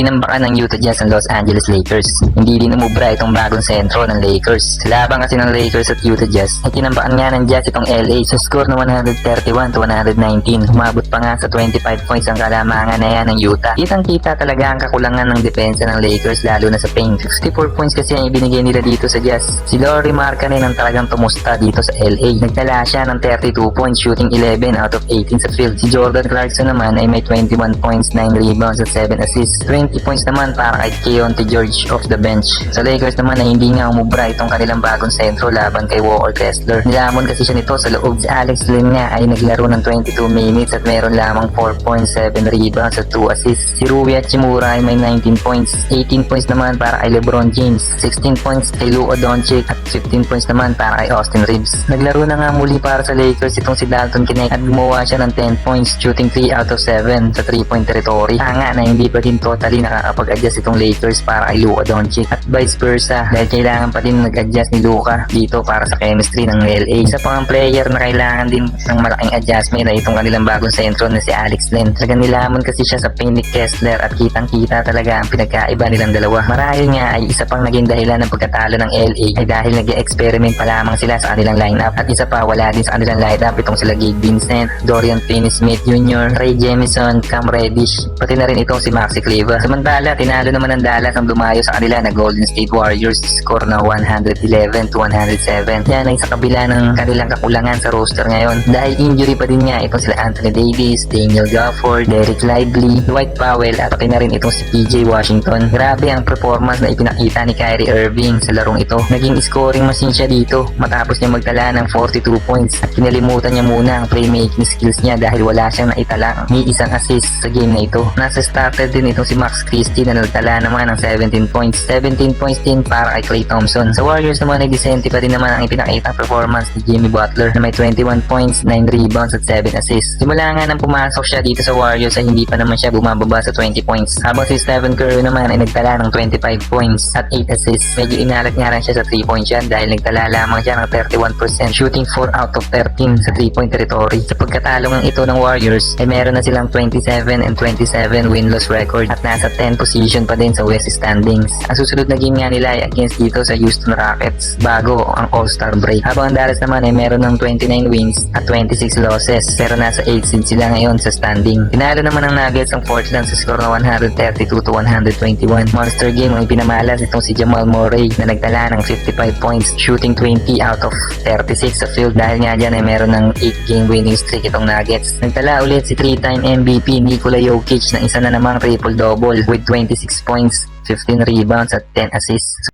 Tinambakan ng Utah Jazz ang Los Angeles Lakers. Hindi din umubra itong bagong sentro ng Lakers. Sa laban kasi ng Lakers at Utah Jazz ay tinambakan nga ng Jazz itong LA sa score na 131-119. Umabot pa nga sa 25 points ang kalamangan na yan ng Utah. Kitang-kita talaga ang kakulangan ng depensa ng Lakers lalo na sa paint. 54 points kasi ang ibinigay nila dito sa Jazz. Si Lauri Markkanen ang talagang tumusta dito sa LA. Nagtala siya ng 32 points, shooting 11 out of 18 sa field. Si Jordan Clarkson naman ay may 21 points, 9 rebounds at 7 assists. 20 points naman para kay Keontae George off the bench. Sa Lakers naman ay hindi nga umubra itong kanilang bagong sentro laban kay Walker Kessler. Nilamon kasi siya nito sa loob. Si Alex Len nga ay naglaro ng 22 minutes at meron lamang 4.7 rebounds at 2 assists. Si Rui Hachimura ay may 19 points. 18 points naman para kay LeBron James. 16 points kay Luka Doncic at 15 points naman para kay Austin Reeves. Naglaro na nga muli para sa Lakers itong si Dalton Knecht at gumawa siya ng 10 points, shooting 3 out of 7 sa 3-point territory. Nga na hindi pa din totally nakakapag-adjust itong Lakers para kay Luka Doncic at vice versa dahil kailangan pa din nag-adjust ni Luka dito para sa chemistry ng LA. Isa pang player na kailangan din ng malaking adjustment ay itong kanilang bagong sentro na si Alex Len. Talagang nilamon kasi siya sa paint ni Kessler at kitang-kita talaga ang pinagkaiba nilang dalawa. Marahil nga ay isa pang naging dahilan ng pagkatalo ng LA ay dahil nag-experiment pa lamang sila sa kanilang lineup at isa pa wala din sa kanilang lineup itong sila Gabe Vincent, Dorian Finney-Smith Jr., Ray Jemison, Cam Reddish, pati na rin itong si Maxi Kleber. Samantala, tinalo naman ng Dallas ang dumayo sa kanila na Golden State Warriors, score na 111-107. Yan ay sa kabila ng kanilang kakulangan sa roster ngayon dahil injury pa din nga itong sila Anthony Davis, Daniel Gafford, Derek Lively, Dwight Powell at pati na rin itong si PJ Washington. Grabe ang performance na ipinakita ni Kyrie Irving sa larong ito. Naging scoring machine siya dito matapos niya magtala ng 42 points at kinalimutan niya muna ang playmaking skills niya dahil wala siyang naitala ni isang assist sa game na ito. Nasa starter din itong si Max Christie na nagtala naman ng 17 points. 17 points din para kay Klay Thompson. Sa Warriors naman ay disente pa din naman ang ipinakita performance ni Jimmy Butler na may 21 points, 9 rebounds at 7 assists. Simula nga nang pumasok siya dito sa Warriors ay hindi pa naman siya bumababa sa 20 points. Habang si Stephen Curry naman ay nagtala ng 25 points at 8 assists. Medyo inalat nga lang siya sa 3-point shot dahil nagtala lamang siya ng 31%, shooting 4 out of 13 sa 3-point territory. Sa pagkatalong ito ng Warriors ay meron na silang 27-27 win-loss record at nasa 10 position pa din sa West standings. Ang susunod na game nga nila ay against dito sa Houston Rockets bago ang All-Star break. Habang ang Dallas naman ay meron ng 29 wins at 26 losses pero nasa 8 seed sila ngayon sa standing. Tinalo naman ng Nuggets ang Portland sa score na 132-121. Monster game ang ipinamalas itong si Jamal Murray na nagtala ng 55 points, shooting 20 out of 36 sa field dahil nga dyan ay meron ng 8-game winning streak itong Nuggets. Nagtala ulit si 3-time MVP Nikola Jokic na isa na namang triple-double with 26 points, 15 rebounds at 10 assists.